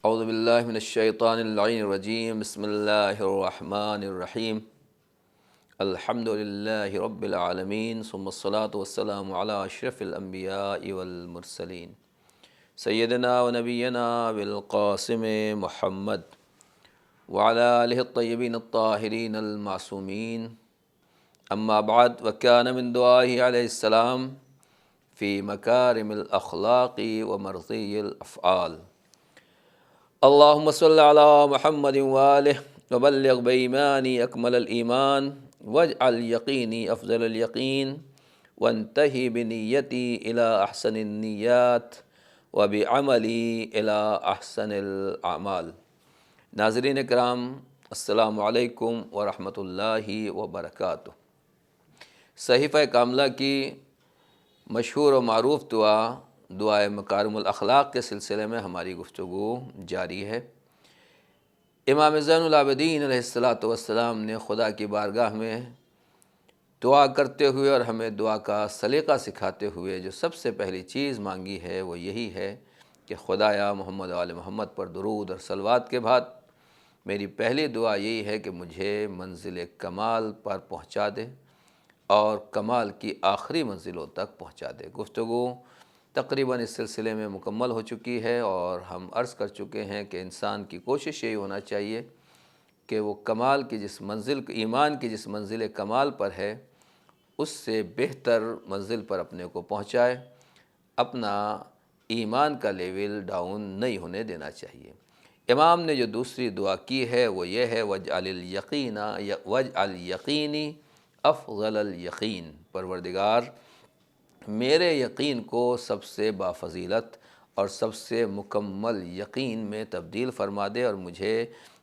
اعوذ باللہ من الشیطان اللعین الرجیم، بسم اللہ الرحمن الرحیم، الحمد للہ رب العالمین، ثم الصلاة والسلام علی اشرف الانبیاء والمرسلین، سیدنا و نبینا بالقاسم محمد وعلی آلہ الطیبین الطاہرین المعصومین، اما بعد، وکان من دعائہ علیہ السلام فی مکارم الاخلاق ومرضی الافعال، اللہم صل علی محمد وآلہ وبلغ بایمانی اکمل الایمان واجعل یقینی افضل الیقین وانتہی بنیتی الی احسن النیات وبعملی الی احسن الاعمال۔ ناظرین کرام، السلام علیکم ورحمۃ اللہ وبرکاتہ۔ صحیفہ کاملہ کی مشہور و معروف دعائے مکارم الاخلاق کے سلسلے میں ہماری گفتگو جاری ہے۔ امام زین العابدین علیہ السلام نے خدا کی بارگاہ میں دعا کرتے ہوئے اور ہمیں دعا کا سلیقہ سکھاتے ہوئے جو سب سے پہلی چیز مانگی ہے وہ یہی ہے کہ خدایا محمد و آل محمد پر درود اور صلوات کے بعد میری پہلی دعا یہی ہے کہ مجھے منزل کمال پر پہنچا دے اور کمال کی آخری منزلوں تک پہنچا دے۔ گفتگو تقریباً اس سلسلے میں مکمل ہو چکی ہے اور ہم عرض کر چکے ہیں کہ انسان کی کوشش یہی ہونا چاہیے کہ وہ کمال کی جس منزل، ایمان کی جس منزل کمال پر ہے اس سے بہتر منزل پر اپنے کو پہنچائے، اپنا ایمان کا لیول ڈاؤن نہیں ہونے دینا چاہیے۔ امام نے جو دوسری دعا کی ہے وہ یہ ہے وَاجْعَلْ یقینی افضل الیقین، پروردگار میرے یقین کو سب سے بافضیلت اور سب سے مکمل یقین میں تبدیل فرما دے اور مجھے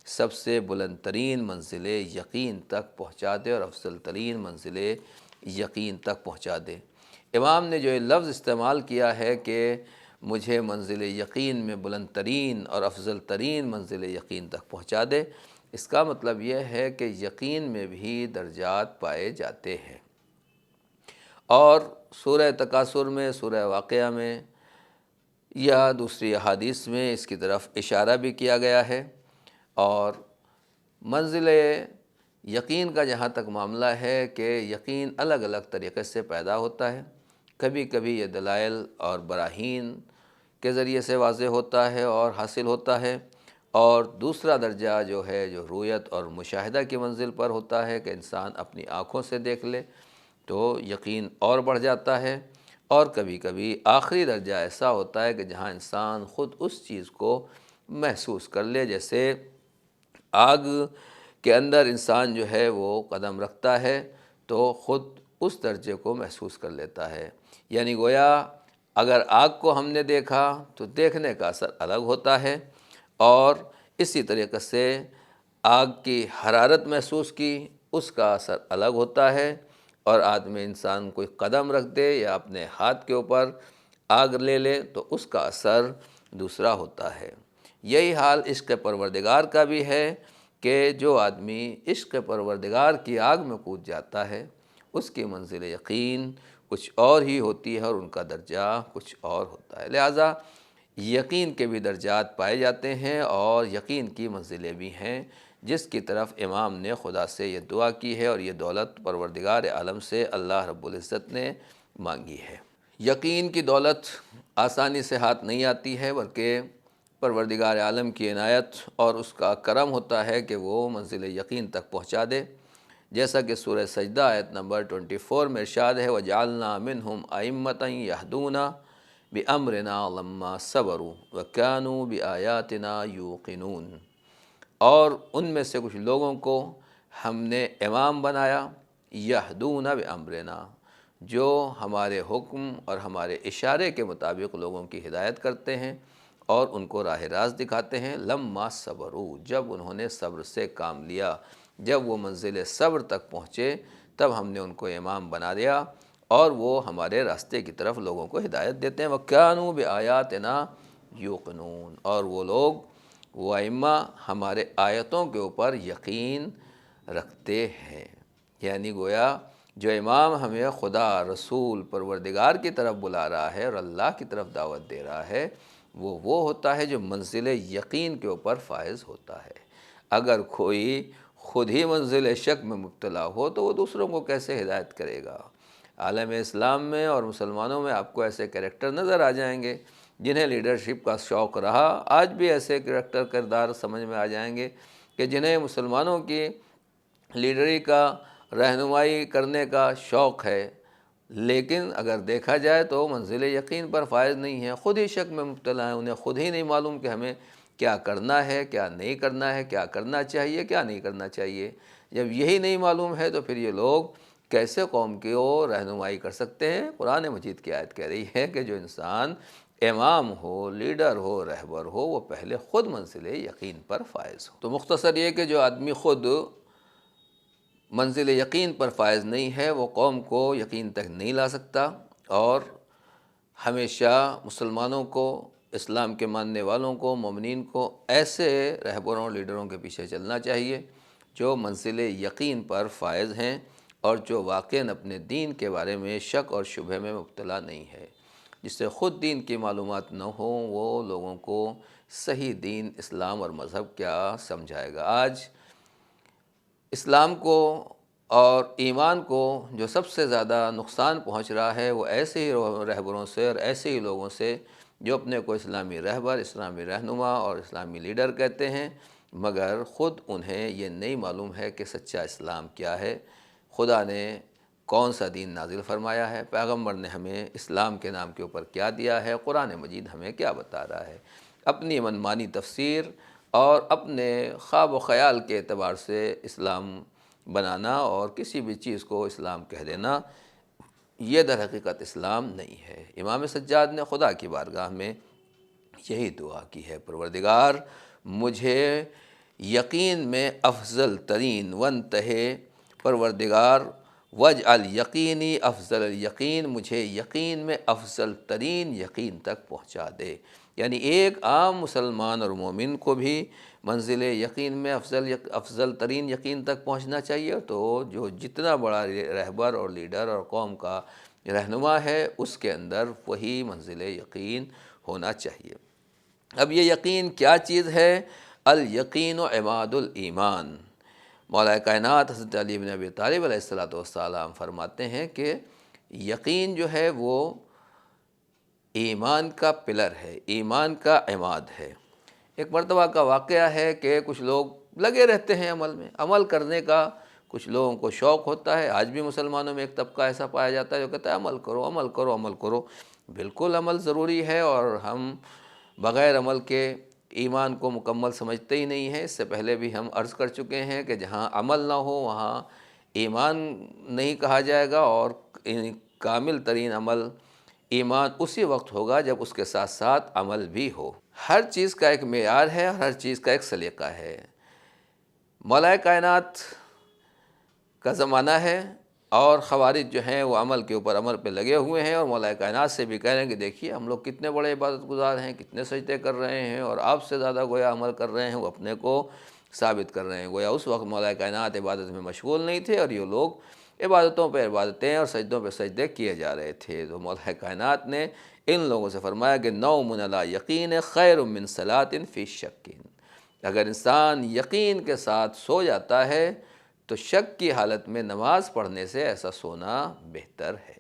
سب سے بلند ترین منزل یقین تک پہنچا دے اور افضل ترین منزل یقین تک پہنچا دے۔ امام نے جو یہ لفظ استعمال کیا ہے کہ مجھے منزل یقین میں بلند ترین اور افضل ترین منزل یقین تک پہنچا دے، اس کا مطلب یہ ہے کہ یقین میں بھی درجات پائے جاتے ہیں، اور سورہ تکاثر میں، سورہ واقعہ میں یا دوسری احادیث میں اس کی طرف اشارہ بھی کیا گیا ہے۔ اور منزل یقین کا جہاں تک معاملہ ہے کہ یقین الگ الگ طریقے سے پیدا ہوتا ہے، کبھی کبھی یہ دلائل اور براہین کے ذریعے سے واضح ہوتا ہے اور حاصل ہوتا ہے، اور دوسرا درجہ جو ہے جو رؤیت اور مشاہدہ کی منزل پر ہوتا ہے کہ انسان اپنی آنکھوں سے دیکھ لے تو یقین اور بڑھ جاتا ہے، اور کبھی کبھی آخری درجہ ایسا ہوتا ہے کہ جہاں انسان خود اس چیز کو محسوس کر لے، جیسے آگ کے اندر انسان جو ہے وہ قدم رکھتا ہے تو خود اس درجے کو محسوس کر لیتا ہے۔ یعنی گویا اگر آگ کو ہم نے دیکھا تو دیکھنے کا اثر الگ ہوتا ہے، اور اسی طریقے سے آگ کی حرارت محسوس کی، اس کا اثر الگ ہوتا ہے، اور آدمی انسان کوئی قدم رکھ دے یا اپنے ہاتھ کے اوپر آگ لے لے تو اس کا اثر دوسرا ہوتا ہے۔ یہی حال عشق پروردگار کا بھی ہے کہ جو آدمی عشق پروردگار کی آگ میں کود جاتا ہے اس کی منزل یقین کچھ اور ہی ہوتی ہے اور ان کا درجہ کچھ اور ہوتا ہے۔ لہٰذا یقین کے بھی درجات پائے جاتے ہیں اور یقین کی منزلیں بھی ہیں، جس کی طرف امام نے خدا سے یہ دعا کی ہے، اور یہ دولت پروردگار عالم سے اللہ رب العزت نے مانگی ہے۔ یقین کی دولت آسانی سے ہاتھ نہیں آتی ہے، بلکہ پروردگار عالم کی عنایت اور اس کا کرم ہوتا ہے کہ وہ منزل یقین تک پہنچا دے، جیسا کہ سورہ سجدہ آیت نمبر 24 میں ارشاد ہے وَجَعَلْنَا مِنْهُمْ أَئِمَّةً يَهْدُونَ بِأَمْرِنَا لَمَّا صَبَرُوا وَكَانُوا بِآيَاتِنَا يُوقِنُونَ، اور ان میں سے کچھ لوگوں کو ہم نے امام بنایا، یہدون بامرنا، جو ہمارے حکم اور ہمارے اشارے کے مطابق لوگوں کی ہدایت کرتے ہیں اور ان کو راہ راست دکھاتے ہیں، لما صبروا، جب انہوں نے صبر سے کام لیا، جب وہ منزل صبر تک پہنچے تب ہم نے ان کو امام بنا دیا اور وہ ہمارے راستے کی طرف لوگوں کو ہدایت دیتے ہیں۔ وَكَانُوا بِآيَاتِنَا يُوقِنُونَ، اور وہ لوگ، وہ ائمہ ہمارے آیتوں کے اوپر یقین رکھتے ہیں۔ یعنی گویا جو امام ہمیں خدا، رسول، پروردگار کی طرف بلا رہا ہے اور اللہ کی طرف دعوت دے رہا ہے، وہ ہوتا ہے جو منزل یقین کے اوپر فائز ہوتا ہے۔ اگر کوئی خود ہی منزل شک میں مبتلا ہو تو وہ دوسروں کو کیسے ہدایت کرے گا؟ عالم اسلام میں اور مسلمانوں میں آپ کو ایسے کریکٹر نظر آ جائیں گے جنہیں لیڈرشپ کا شوق رہا، آج بھی ایسے کریکٹر کردار سمجھ میں آ جائیں گے کہ جنہیں مسلمانوں کی لیڈری کا رہنمائی کرنے کا شوق ہے، لیکن اگر دیکھا جائے تو منزل یقین پر فائز نہیں ہے، خود ہی شک میں مبتلا ہیں، انہیں خود ہی نہیں معلوم کہ ہمیں کیا کرنا ہے، کیا نہیں کرنا ہے، کیا کرنا چاہیے، کیا نہیں کرنا چاہیے۔ جب یہی نہیں معلوم ہے تو پھر یہ لوگ کیسے قوم کی رہنمائی کر سکتے ہیں؟ قرآن مجید کی آیت کہہ رہی ہے کہ جو انسان امام ہو، لیڈر ہو، رہبر ہو، وہ پہلے خود منزل یقین پر فائز ہو۔ تو مختصر یہ کہ جو آدمی خود منزل یقین پر فائز نہیں ہے وہ قوم کو یقین تک نہیں لا سکتا، اور ہمیشہ مسلمانوں کو، اسلام کے ماننے والوں کو، مومنین کو ایسے رہبروں لیڈروں کے پیچھے چلنا چاہیے جو منزل یقین پر فائز ہیں اور جو واقعاً اپنے دین کے بارے میں شک اور شبہ میں مبتلا نہیں ہے۔ جس سے خود دین کی معلومات نہ ہوں وہ لوگوں کو صحیح دین، اسلام اور مذہب کیا سمجھائے گا۔ آج اسلام کو اور ایمان کو جو سب سے زیادہ نقصان پہنچ رہا ہے وہ ایسے ہی رہبروں سے اور ایسے ہی لوگوں سے جو اپنے کو اسلامی رہبر، اسلامی رہنما اور اسلامی لیڈر کہتے ہیں، مگر خود انہیں یہ نہیں معلوم ہے کہ سچا اسلام کیا ہے، خدا نے کون سا دین نازل فرمایا ہے، پیغمبر نے ہمیں اسلام کے نام کے اوپر کیا دیا ہے، قرآن مجید ہمیں کیا بتا رہا ہے۔ اپنی منمانی تفسیر اور اپنے خواب و خیال کے اعتبار سے اسلام بنانا اور کسی بھی چیز کو اسلام کہہ دینا، یہ در حقیقت اسلام نہیں ہے۔ امام سجاد نے خدا کی بارگاہ میں یہی دعا کی ہے، پروردگار مجھے یقین میں افضل ترین پروردگار وجعل یقینی افضل الیقین، مجھے یقین میں افضل ترین یقین تک پہنچا دے۔ یعنی ایک عام مسلمان اور مومن کو بھی منزل یقین میں افضل ترین یقین تک پہنچنا چاہیے، تو جو جتنا بڑا رہبر اور لیڈر اور قوم کا رہنما ہے اس کے اندر وہی منزل یقین ہونا چاہیے۔ اب یہ یقین کیا چیز ہے؟ الیقین عماد الایمان۔ مولا کائنات حضرت علی بن ابی طالب علیہ السلام فرماتے ہیں کہ یقین جو ہے وہ ایمان کا پلر ہے، ایمان کا عماد ہے۔ ایک مرتبہ کا واقعہ ہے کہ کچھ لوگ لگے رہتے ہیں عمل میں، عمل کرنے کا کچھ لوگوں کو شوق ہوتا ہے۔ آج بھی مسلمانوں میں ایک طبقہ ایسا پایا جاتا ہے جو کہتا ہے عمل کرو، عمل کرو، عمل کرو۔ بالکل عمل ضروری ہے، اور ہم بغیر عمل کے ایمان کو مکمل سمجھتے ہی نہیں ہیں۔ اس سے پہلے بھی ہم عرض کر چکے ہیں کہ جہاں عمل نہ ہو وہاں ایمان نہیں کہا جائے گا، اور کامل ترین عمل ایمان اسی وقت ہوگا جب اس کے ساتھ ساتھ عمل بھی ہو۔ ہر چیز کا ایک معیار ہے، ہر چیز کا ایک سلیقہ ہے۔ مولا کائنات کا زمانہ ہے اور خوارج جو ہیں وہ عمل کے اوپر عمل پہ لگے ہوئے ہیں، اور مولا کائنات سے بھی کہہ رہے ہیں کہ دیکھیے ہم لوگ کتنے بڑے عبادت گزار ہیں، کتنے سجدے کر رہے ہیں، اور آپ سے زیادہ گویا عمل کر رہے ہیں، وہ اپنے کو ثابت کر رہے ہیں۔ گویا اس وقت مولا کائنات عبادت میں مشغول نہیں تھے، اور یہ لوگ عبادتوں پہ عبادتیں اور سجدوں پہ سجدے کیے جا رہے تھے۔ تو مولا کائنات نے ان لوگوں سے فرمایا کہ نوم علی یقین خیر من صلاۃ فی شک۔ اگر انسان یقین کے ساتھ سو جاتا ہے تو شک کی حالت میں نماز پڑھنے سے ایسا سونا بہتر ہے۔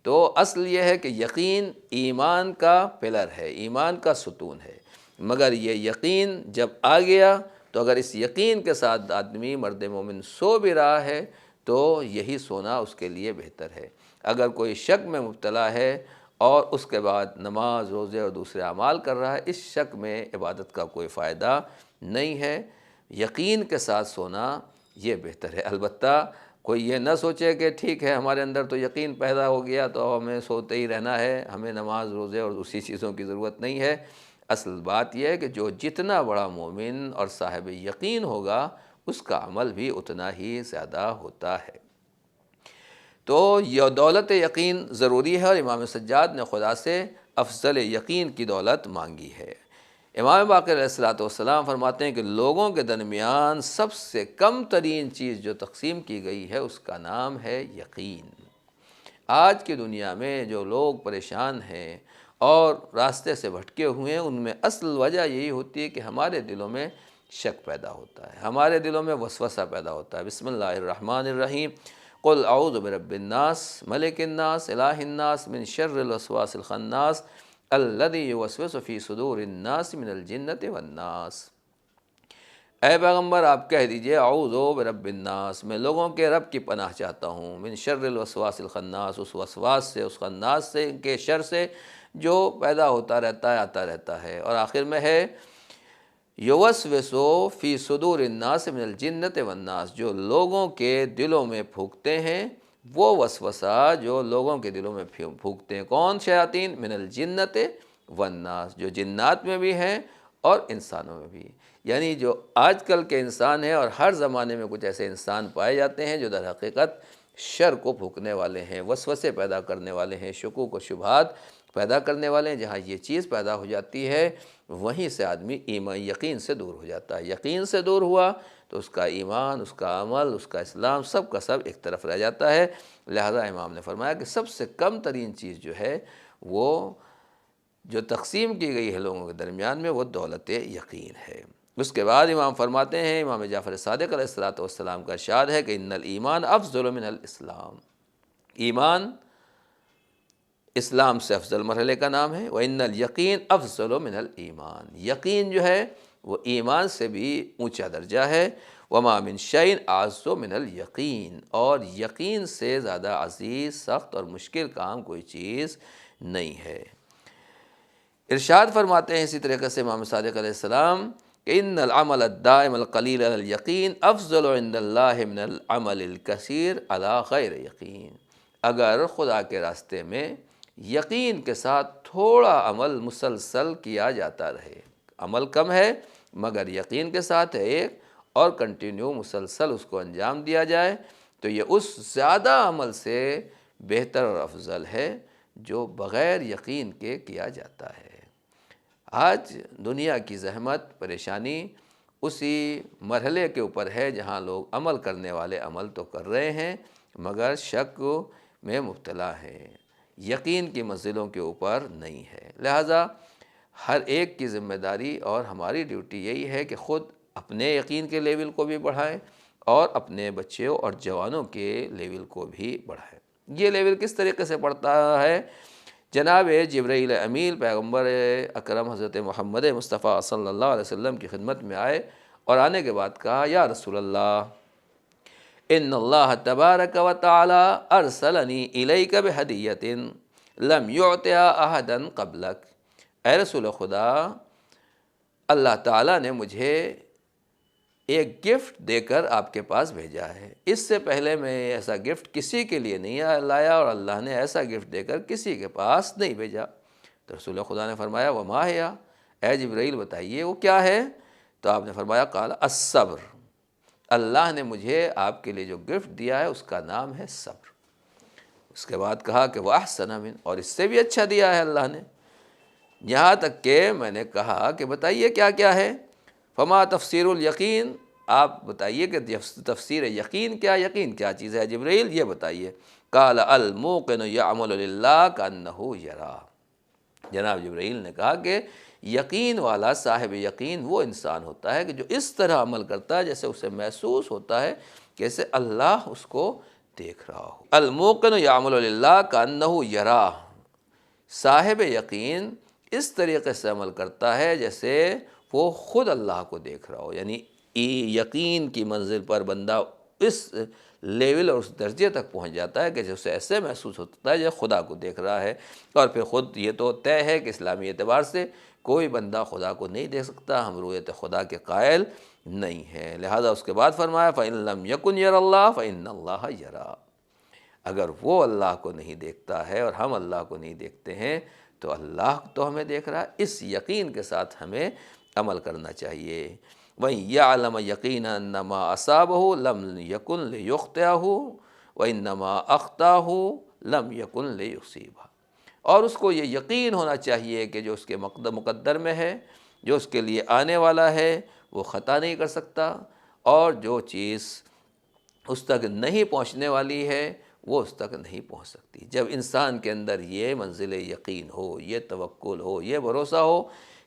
تو اصل یہ ہے کہ یقین ایمان کا پلر ہے، ایمان کا ستون ہے، مگر یہ یقین جب آ گیا تو اگر اس یقین کے ساتھ آدمی مرد مومن سو بھی رہا ہے تو یہی سونا اس کے لیے بہتر ہے۔ اگر کوئی شک میں مبتلا ہے اور اس کے بعد نماز، روزے اور دوسرے اعمال کر رہا ہے، اس شک میں عبادت کا کوئی فائدہ نہیں ہے۔ یقین کے ساتھ سونا یہ بہتر ہے۔ البتہ کوئی یہ نہ سوچے کہ ٹھیک ہے ہمارے اندر تو یقین پیدا ہو گیا تو ہمیں سوتے ہی رہنا ہے، ہمیں نماز، روزے اور دوسری چیزوں کی ضرورت نہیں ہے۔ اصل بات یہ ہے کہ جو جتنا بڑا مومن اور صاحب یقین ہوگا اس کا عمل بھی اتنا ہی زیادہ ہوتا ہے۔ تو یہ دولت یقین ضروری ہے، اور امام سجاد نے خدا سے افضل یقین کی دولت مانگی ہے۔ امام باقر علیہ السلام فرماتے ہیں کہ لوگوں کے درمیان سب سے کم ترین چیز جو تقسیم کی گئی ہے اس کا نام ہے یقین۔ آج کی دنیا میں جو لوگ پریشان ہیں اور راستے سے بھٹکے ہوئے ہیں، ان میں اصل وجہ یہی ہوتی ہے کہ ہمارے دلوں میں شک پیدا ہوتا ہے، ہمارے دلوں میں وسوسہ پیدا ہوتا ہے۔ بسم اللہ الرحمن الرحیم، قل اعوذ برب الناس ملک الناس الہ الناس من شر الوسواس الخناس الذی یوسوس فی صدور الناس من الجنۃ والناس۔ اے پیغمبر آپ کہہ دیجئے اعوذ برب الناس، میں لوگوں کے رب کی پناہ چاہتا ہوں، من شر الوسواس الخناس، اس وسواس سے، اس خناس سے، ان کے شر سے جو پیدا ہوتا رہتا ہے، آتا رہتا ہے۔ اور آخر میں ہے یوسوسو فی صدور الناس من الجنۃ والناس، جو لوگوں کے دلوں میں پھونکتے ہیں، وہ وسوسہ جو لوگوں کے دلوں میں پھونکتے ہیں، کون؟ شیاطین، من الجنۃ والناس، جو جنات میں بھی ہیں اور انسانوں میں بھی۔ یعنی جو آج کل کے انسان ہیں، اور ہر زمانے میں کچھ ایسے انسان پائے جاتے ہیں جو در حقیقت شر کو پھونکنے والے ہیں، وسوسے پیدا کرنے والے ہیں، شکوک و شبہات پیدا کرنے والے ہیں۔ جہاں یہ چیز پیدا ہو جاتی ہے وہیں سے آدمی ایمان یقین سے دور ہو جاتا ہے۔ یقین سے دور ہوا تو اس کا ایمان، اس کا عمل، اس کا اسلام، سب کا سب ایک طرف رہ جاتا ہے۔ لہذا امام نے فرمایا کہ سب سے کم ترین چیز جو ہے وہ جو تقسیم کی گئی ہے لوگوں کے درمیان میں، وہ دولت یقین ہے۔ اس کے بعد امام فرماتے ہیں، امام جعفر صادق علیہ السلام کا ارشاد ہے کہ ان الایمان افضل من الاسلام، ایمان اسلام سے افضل مرحلے کا نام ہے۔ وَإِنَّ الْيَقِينَ أَفْضَلُ مِنَ الْإِيمَانِ، یقین جو ہے وہ ایمان سے بھی اونچا درجہ ہے۔ وَمَا مِن شَيْءٍ أَعَزُّ مِنَ الْيَقِينِ، اور یقین سے زیادہ عزیز، سخت اور مشکل کام کوئی چیز نہیں ہے۔ ارشاد فرماتے ہیں اسی طریقے سے امام صادق علیہ السلام کہ ان العمل الدائم القلیل علی الیقین افضل عند اللہ من العمل الکثیر علی غیر یقین، اگر خدا کے راستے میں یقین کے ساتھ تھوڑا عمل مسلسل کیا جاتا رہے، عمل کم ہے مگر یقین کے ساتھ ہے ایک، اور کنٹینیو مسلسل اس کو انجام دیا جائے، تو یہ اس زیادہ عمل سے بہتر اور افضل ہے جو بغیر یقین کے کیا جاتا ہے۔ آج دنیا کی زحمت، پریشانی اسی مرحلے کے اوپر ہے جہاں لوگ عمل کرنے والے عمل تو کر رہے ہیں مگر شک میں مبتلا ہیں، یقین کی منزلوں کے اوپر نہیں ہے۔ لہٰذا ہر ایک کی ذمہ داری اور ہماری ڈیوٹی یہی ہے کہ خود اپنے یقین کے لیول کو بھی بڑھائیں اور اپنے بچوں اور جوانوں کے لیول کو بھی بڑھائیں۔ یہ لیول کس طریقے سے بڑھتا ہے؟ جناب جبرائیل امین پیغمبر اکرم حضرت محمد مصطفیٰ صلی اللہ علیہ وسلم کی خدمت میں آئے، اور آنے کے بعد کہا یا رسول اللہ ان اللہ تبارک و تعالی ارسلنی الیک بہدیۃ لم یعطها احدا قبلک، اے رسول خدا اللہ تعالیٰ نے مجھے ایک گفٹ دے کر آپ کے پاس بھیجا ہے، اس سے پہلے میں ایسا گفٹ کسی کے لیے نہیں لایا، اور اللہ نے ایسا گفٹ دے کر کسی کے پاس نہیں بھیجا۔ تو رسول خدا نے فرمایا وما ہی، اے جبرائیل بتائیے وہ کیا ہے؟ تو آپ نے فرمایا قال الصبر، اللہ نے مجھے آپ کے لیے جو گفٹ دیا ہے اس کا نام ہے صبر۔ اس کے بعد کہا کہ وَأَحْسَنَ مِنْ، اور اس سے بھی اچھا دیا ہے اللہ نے، یہاں تک کہ میں نے کہا کہ بتائیے کیا کیا ہے؟ فما تفسیر الیقین، آپ بتائیے کہ تفسیر یقین کیا، یقین کیا چیز ہے جبرائیل یہ بتائیے۔ قال الموقن یعمل للہ کانہ یرا، جناب جبرائیل نے کہا کہ یقین والا، صاحب یقین وہ انسان ہوتا ہے کہ جو اس طرح عمل کرتا ہے جیسے اسے محسوس ہوتا ہے کہ جیسے اللہ اس کو دیکھ رہا ہو۔ الموقن یعمل للہ کانہ یرا، صاحب یقین اس طریقے سے عمل کرتا ہے جیسے وہ خود اللہ کو دیکھ رہا ہو، یعنی یقین کی منزل پر بندہ اس لیول اور اس درجے تک پہنچ جاتا ہے کہ جسے ایسے محسوس ہوتا ہے جیسے خدا کو دیکھ رہا ہے۔ اور پھر خود یہ تو طے ہے کہ اسلامی اعتبار سے کوئی بندہ خدا کو نہیں دیکھ سکتا، ہم رؤیت خدا کے قائل نہیں ہیں۔ لہذا اس کے بعد فرمایا فَإِن لَمْ يَكُنْ يَرَ اللَّهَ فَإِنَّ اللَّهَ يَرَى، اگر وہ اللہ کو نہیں دیکھتا ہے اور ہم اللہ کو نہیں دیکھتے ہیں تو اللہ تو ہمیں دیکھ رہا ہے۔ اس یقین کے ساتھ ہمیں عمل کرنا چاہیے۔ وَإِن يَعْلَمَ يَقِينًا أَنَّمَا أَصَابَهُ لَمْ يَكُنْ لِيُخْطِئَهُ وَإِنَّمَا أَخْطَأَهُ لَمْ يَكُنْ لِيُصِيبَهُ، اور اس کو یہ یقین ہونا چاہیے کہ جو اس کے مقدر میں ہے، جو اس کے لیے آنے والا ہے، وہ خطا نہیں کر سکتا، اور جو چیز اس تک نہیں پہنچنے والی ہے وہ اس تک نہیں پہنچ سکتی۔ جب انسان کے اندر یہ منزل یقین ہو، یہ توکل ہو، یہ بھروسہ ہو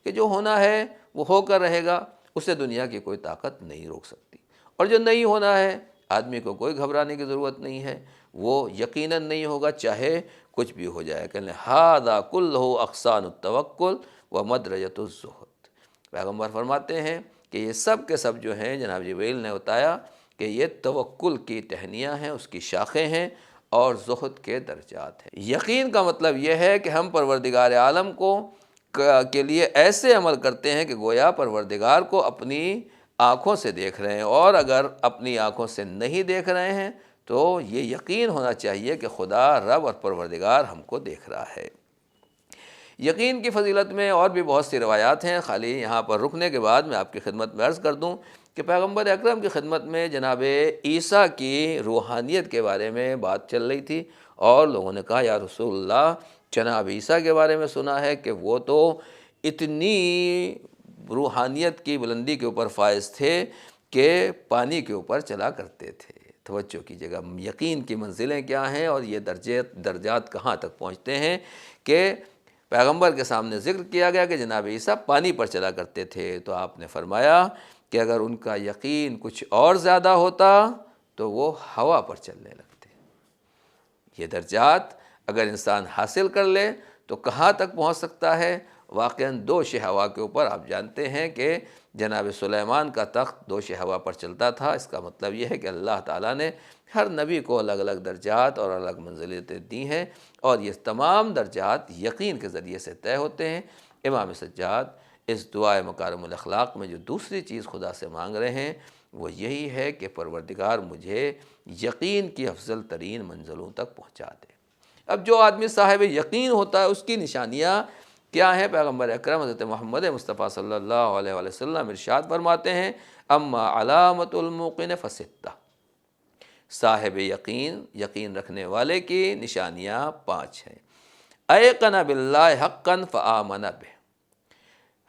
کہ جو ہونا ہے وہ ہو کر رہے گا، اسے دنیا کی کوئی طاقت نہیں روک سکتی۔ اور جو نہیں ہونا ہے، آدمی کو کوئی گھبرانے کی ضرورت نہیں ہے، وہ یقیناً نہیں ہوگا چاہے کچھ بھی ہو جائے۔ کہ ھذا کلہ اقسام التوکل و مدرجۃ الزہد۔ پیغمبر فرماتے ہیں کہ یہ سب کے سب جو ہیں، جناب جبریل نے بتایا کہ یہ توکل کی ٹہنیاں ہیں، اس کی شاخیں ہیں اور زہد کے درجات ہیں۔ یقین کا مطلب یہ ہے کہ ہم پروردگار عالم کے لیے ایسے عمل کرتے ہیں کہ گویا پروردگار کو اپنی آنکھوں سے دیکھ رہے ہیں، اور اگر اپنی آنکھوں سے نہیں دیکھ رہے ہیں تو یہ یقین ہونا چاہیے کہ خدا رب اور پروردگار ہم کو دیکھ رہا ہے۔ یقین کی فضیلت میں اور بھی بہت سی روایات ہیں، خالی یہاں پر رکنے کے بعد میں آپ کی خدمت میں عرض کر دوں کہ پیغمبر اکرم کی خدمت میں جناب عیسیٰ کی روحانیت کے بارے میں بات چل رہی تھی، اور لوگوں نے کہا یا رسول اللہ، جناب عیسیٰ کے بارے میں سنا ہے کہ وہ تو اتنی روحانیت کی بلندی کے اوپر فائز تھے کہ پانی کے اوپر چلا کرتے تھے۔ توجہ کی جگہ یقین کی منزلیں کیا ہیں اور یہ درجات کہاں تک پہنچتے ہیں کہ پیغمبر کے سامنے ذکر کیا گیا کہ جناب عیسیٰ پانی پر چلا کرتے تھے، تو آپ نے فرمایا کہ اگر ان کا یقین کچھ اور زیادہ ہوتا تو وہ ہوا پر چلنے لگتے۔ یہ درجات اگر انسان حاصل کر لے تو کہاں تک پہنچ سکتا ہے؟ واقعاً دوش ہوا کے اوپر آپ جانتے ہیں کہ جناب سلیمان کا تخت دوش ہوا پر چلتا تھا۔ اس کا مطلب یہ ہے کہ اللہ تعالیٰ نے ہر نبی کو الگ الگ درجات اور الگ منزلتیں دی ہیں، اور یہ تمام درجات یقین کے ذریعے سے طے ہوتے ہیں۔ امام سجاد اس دعائے مکارم الاخلاق میں جو دوسری چیز خدا سے مانگ رہے ہیں وہ یہی ہے کہ پروردگار مجھے یقین کی افضل ترین منزلوں تک پہنچا دے۔ اب جو آدمی صاحب یقین ہوتا ہے اس کی نشانیاں کیا ہیں؟ پیغمبر اکرم حضرت محمد مصطفیٰ صلی اللہ علیہ وآلہ وسلم ارشاد فرماتے ہیں، اما علامت الموقن فستہ۔ صاحب یقین رکھنے والے کی نشانیاں 5 ہیں۔ ایقن باللہ حقا فآمن بہ۔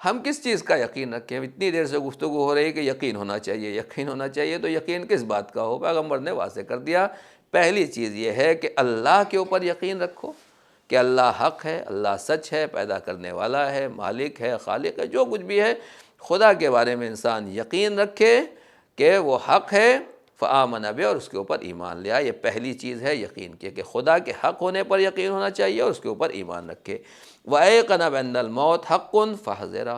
ہم کس چیز کا یقین رکھیں؟ اتنی دیر سے گفتگو ہو رہی ہے کہ یقین ہونا چاہیے، یقین ہونا چاہیے، تو یقین کس بات کا ہو؟ پیغمبر نے واضح کر دیا، پہلی چیز یہ ہے کہ اللہ کے اوپر یقین رکھو کہ اللہ حق ہے، اللہ سچ ہے، پیدا کرنے والا ہے، مالک ہے، خالق ہے، جو کچھ بھی ہے خدا کے بارے میں انسان یقین رکھے کہ وہ حق ہے، فآمن بہ، اور اس کے اوپر ایمان لے آئے۔ یہ پہلی چیز ہے یقین کی کہ خدا کے حق ہونے پر یقین ہونا چاہیے اور اس کے اوپر ایمان رکھے۔ وَأَيْقَنَ بِأَنَّ الْمَوْتَ حَقٌّ فَحَذَرَ،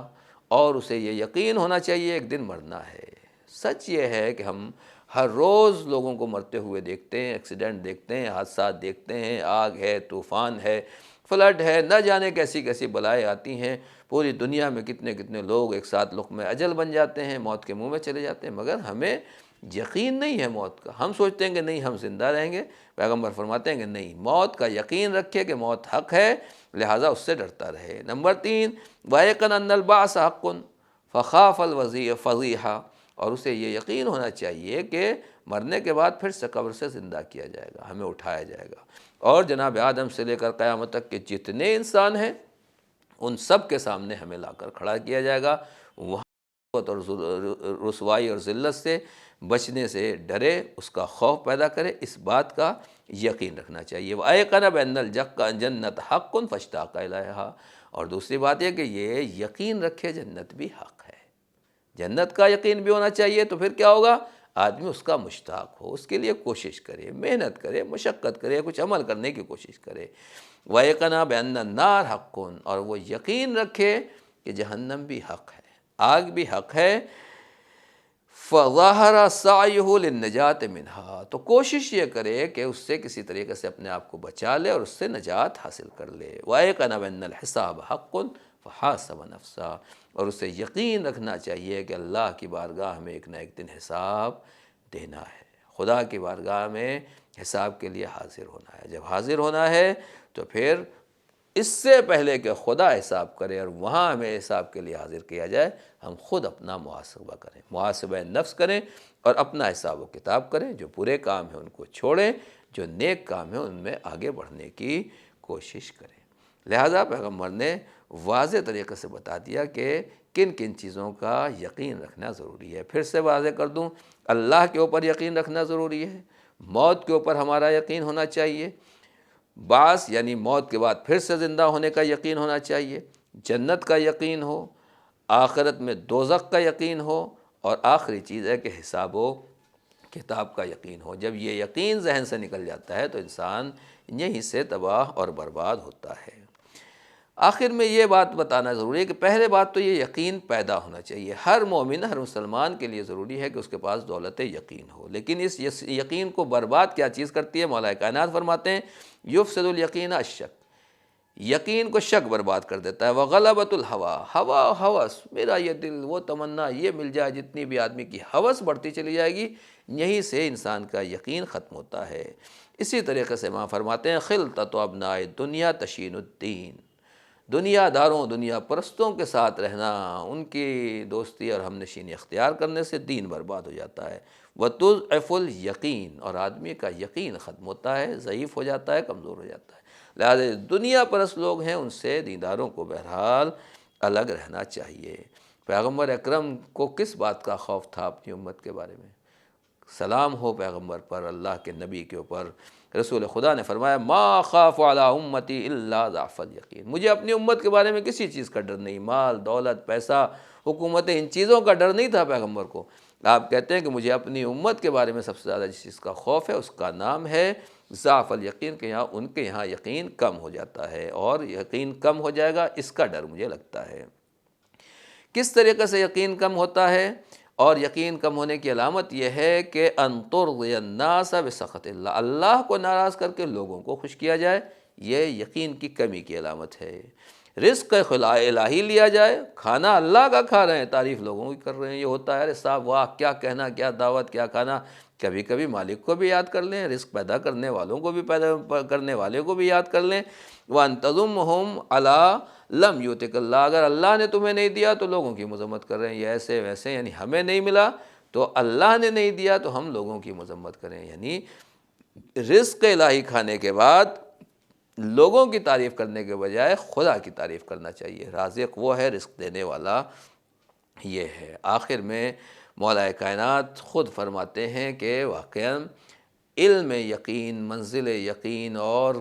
اور اسے یہ یقین ہونا چاہیے ایک دن مرنا ہے۔ سچ یہ ہے کہ ہم ہر روز لوگوں کو مرتے ہوئے دیکھتے ہیں، ایکسیڈنٹ دیکھتے ہیں، حادثات دیکھتے ہیں، آگ ہے، طوفان ہے، فلڈ ہے، نہ جانے کیسی کیسی بلائیں آتی ہیں۔ پوری دنیا میں کتنے کتنے لوگ ایک ساتھ لقمہ اجل بن جاتے ہیں، موت کے منہ میں چلے جاتے ہیں، مگر ہمیں یقین نہیں ہے موت کا۔ ہم سوچتے ہیں کہ نہیں ہم زندہ رہیں گے، پیغمبر فرماتے ہیں کہ نہیں، موت کا یقین رکھے کہ موت حق ہے، لہٰذا اس سے ڈرتا رہے۔ نمبر 3، وَأَيْقَنَ أَنَّ الْبَعْثَ حَقٌّ فَخَافَ الْفَضِيحَ، اور اسے یہ یقین ہونا چاہیے کہ مرنے کے بعد پھر سے قبر سے زندہ کیا جائے گا، ہمیں اٹھایا جائے گا، اور جناب آدم سے لے کر قیامت تک کے جتنے انسان ہیں ان سب کے سامنے ہمیں لا کر کھڑا کیا جائے گا۔ وہاں اور رسوائی اور ذلت سے بچنے سے ڈرے، اس کا خوف پیدا کرے، اس بات کا یقین رکھنا چاہیے۔ وَأَيْقَنَ بِأَنَّ الْجَنَّةَ حَقٌّ فَاشْتَاقَ إِلَيْهَا، اور دوسری بات یہ کہ یہ یقین رکھے جنت بھی حق ہے۔ جنت کا یقین بھی ہونا چاہیے، تو پھر کیا ہوگا؟ آدمی اس کا مشتاق ہو، اس کے لیے کوشش کرے، محنت کرے، مشقت کرے، کچھ عمل کرنے کی کوشش کرے۔ وَأَيْقَنَ بِأَنَّ النَّارَ حَقٌّ، اور وہ یقین رکھے کہ جہنم بھی حق ہے، آگ بھی حق ہے۔ فَظَهَرَ سَعْيُهُ لِلنَّجَاةِ مِنْهَا، تو کوشش یہ کرے کہ اس سے کسی طریقے سے اپنے آپ کو بچا لے اور اس سے نجات حاصل کر لے۔ وَأَيْقَنَ بِأَنَّ الْحِسَابَ حَقٌّ فَحَاسَبَ نَفْسَهُ، اور اسے یقین رکھنا چاہیے کہ اللہ کی بارگاہ میں ایک نہ ایک دن حساب دینا ہے، خدا کی بارگاہ میں حساب کے لیے حاضر ہونا ہے۔ جب حاضر ہونا ہے تو پھر اس سے پہلے کہ خدا حساب کرے اور وہاں ہمیں حساب کے لیے حاضر کیا جائے، ہم خود اپنا محاسبہ کریں، محاسبہ نفس کریں اور اپنا حساب و کتاب کریں۔ جو برے کام ہیں ان کو چھوڑیں، جو نیک کام ہیں ان میں آگے بڑھنے کی کوشش کریں۔ لہٰذا پیغمبر نے واضح طریقے سے بتا دیا کہ کن کن چیزوں کا یقین رکھنا ضروری ہے۔ پھر سے واضح کر دوں، اللہ کے اوپر یقین رکھنا ضروری ہے، موت کے اوپر ہمارا یقین ہونا چاہیے، بعث یعنی موت کے بعد پھر سے زندہ ہونے کا یقین ہونا چاہیے، جنت کا یقین ہو، آخرت میں دوزخ کا یقین ہو، اور آخری چیز ہے کہ حساب و کتاب کا یقین ہو۔ جب یہ یقین ذہن سے نکل جاتا ہے تو انسان یہیں سے تباہ اور برباد ہوتا ہے۔ آخر میں یہ بات بتانا ضروری ہے کہ پہلے بات تو یہ یقین پیدا ہونا چاہیے۔ ہر مومن، ہر مسلمان کے لیے ضروری ہے کہ اس کے پاس دولت یقین ہو، لیکن اس یقین کو برباد کیا چیز کرتی ہے؟ مولا کائنات فرماتے ہیں یفسد الیقین الشک، یقین کو شک برباد کر دیتا ہے۔ وغلبۃ الہوا، ہوا ہوس، میرا یہ دل، وہ تمنا، یہ مل جائے، جتنی بھی آدمی کی ہوس بڑھتی چلی جائے گی، یہیں سے انسان کا یقین ختم ہوتا ہے۔ اسی طریقے سے ماں فرماتے ہیں خلطۃ ابناء الدنیا تشین الدین، دنیا داروں، دنیا پرستوں کے ساتھ رہنا، ان کی دوستی اور ہم نشینی اختیار کرنے سے دین برباد ہو جاتا ہے۔ وتضعف الیقین، اور آدمی کا یقین ختم ہوتا ہے، ضعیف ہو جاتا ہے، کمزور ہو جاتا ہے۔ لہذا دنیا پرست لوگ ہیں، ان سے دینداروں کو بہرحال الگ رہنا چاہیے۔ پیغمبر اکرم کو کس بات کا خوف تھا اپنی امت کے بارے میں؟ سلام ہو پیغمبر پر، اللہ کے نبی کے اوپر۔ رسول خدا نے فرمایا ما خاف علی امتی الا ضعف الیقین، مجھے اپنی امت کے بارے میں کسی چیز کا ڈر نہیں، مال، دولت، پیسہ، حکومت، ان چیزوں کا ڈر نہیں تھا پیغمبر کو۔ آپ کہتے ہیں کہ مجھے اپنی امت کے بارے میں سب سے زیادہ جس چیز کا خوف ہے اس کا نام ہے ضعف الیقین، کہ یہاں ان کے یہاں یقین کم ہو جاتا ہے، اور یقین کم ہو جائے گا اس کا ڈر مجھے لگتا ہے۔ کس طریقے سے یقین کم ہوتا ہے؟ اور یقین کم ہونے کی علامت یہ ہے کہ ان ترضی الناس بسخط اللہ، اللہ کو ناراض کر کے لوگوں کو خوش کیا جائے، یہ یقین کی کمی کی علامت ہے۔ رزق خلا الہی لیا جائے، کھانا اللہ کا کھا رہے ہیں، تعریف لوگوں کی کر رہے ہیں، یہ ہوتا ہے ارے صاحب واہ کیا کہنا، کیا دعوت، کیا کھانا۔ کبھی کبھی مالک کو بھی یاد کر لیں، رزق پیدا کرنے والوں کو بھی، پیدا کرنے والے کو بھی یاد کر لیں۔ وَأَن تَضُمُّهُمْ عَلَىٰ لَمْ يُؤْتِكَ اللَّهُ، اگر اللہ نے تمہیں نہیں دیا تو لوگوں کی مذمت کر رہے ہیں، یہ ایسے ویسے، یعنی ہمیں نہیں ملا تو اللہ نے نہیں دیا تو ہم لوگوں کی مذمت کریں۔ یعنی رزق الہی کھانے کے بعد لوگوں کی تعریف کرنے کے بجائے خدا کی تعریف کرنا چاہیے۔ رازق وہ ہے، رزق دینے والا یہ ہے۔ آخر میں مولا کائنات خود فرماتے ہیں کہ واقعاً علم یقین، منزل یقین اور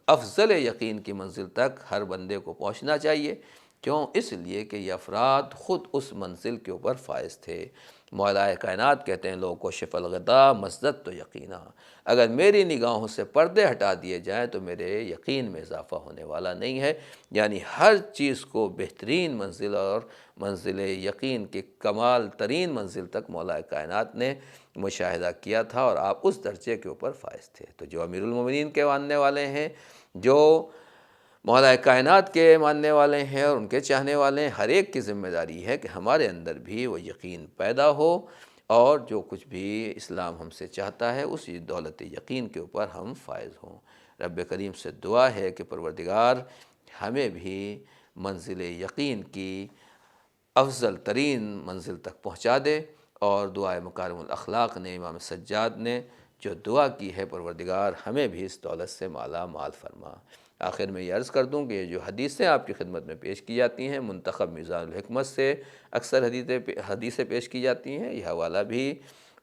افضل یقین کی منزل تک ہر بندے کو پہنچنا چاہیے۔ کیوں؟ اس لیے کہ یہ افراد خود اس منزل کے اوپر فائز تھے۔ مولا کائنات کہتے ہیں لو کشف الغطا مزددت یقینا، اگر میری نگاہوں سے پردے ہٹا دیے جائیں تو میرے یقین میں اضافہ ہونے والا نہیں ہے۔ یعنی ہر چیز کو بہترین منزل اور منزل یقین کی کمال ترین منزل تک مولا کائنات نے مشاہدہ کیا تھا، اور آپ اس درجے کے اوپر فائز تھے۔ تو جو امیر المومنین کے ماننے والے ہیں، جو مولا کائنات کے ماننے والے ہیں اور ان کے چاہنے والے ہیں، ہر ایک کی ذمہ داری ہے کہ ہمارے اندر بھی وہ یقین پیدا ہو، اور جو کچھ بھی اسلام ہم سے چاہتا ہے اسی دولت یقین کے اوپر ہم فائز ہوں۔ رب کریم سے دعا ہے کہ پروردگار ہمیں بھی منزل یقین کی افضل ترین منزل تک پہنچا دے، اور دعائے مکارم الاخلاق نے، امام سجاد نے جو دعا کی ہے، پروردگار ہمیں بھی اس دولت سے مالا مال فرما۔ آخر میں یہ عرض کر دوں کہ یہ جو حدیثیں آپ کی خدمت میں پیش کی جاتی ہیں، منتخب میزان الحکمت سے اکثر حدیثیں پیش کی جاتی ہیں، یہ حوالہ بھی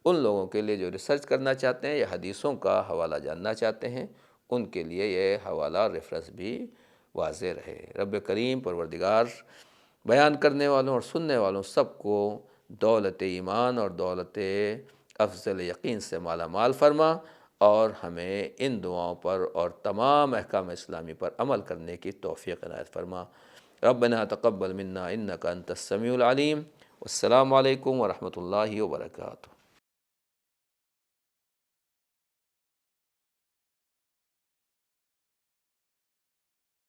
ان لوگوں کے لیے جو ریسرچ کرنا چاہتے ہیں یا حدیثوں کا حوالہ جاننا چاہتے ہیں، ان کے لیے یہ حوالہ اور ریفرنس بھی واضح رہے۔ رب کریم پروردگار بیان کرنے والوں اور سننے والوں سب کو دولت ایمان اور دولت افضل یقین سے مالا مال فرما، اور ہمیں ان دعاؤں پر اور تمام احکام اسلامی پر عمل کرنے کی توفیق عنایت فرما۔ ربنا تقبل منا انک انت السمیع العلیم۔ والسلام علیکم ورحمۃ اللہ وبرکاتہ۔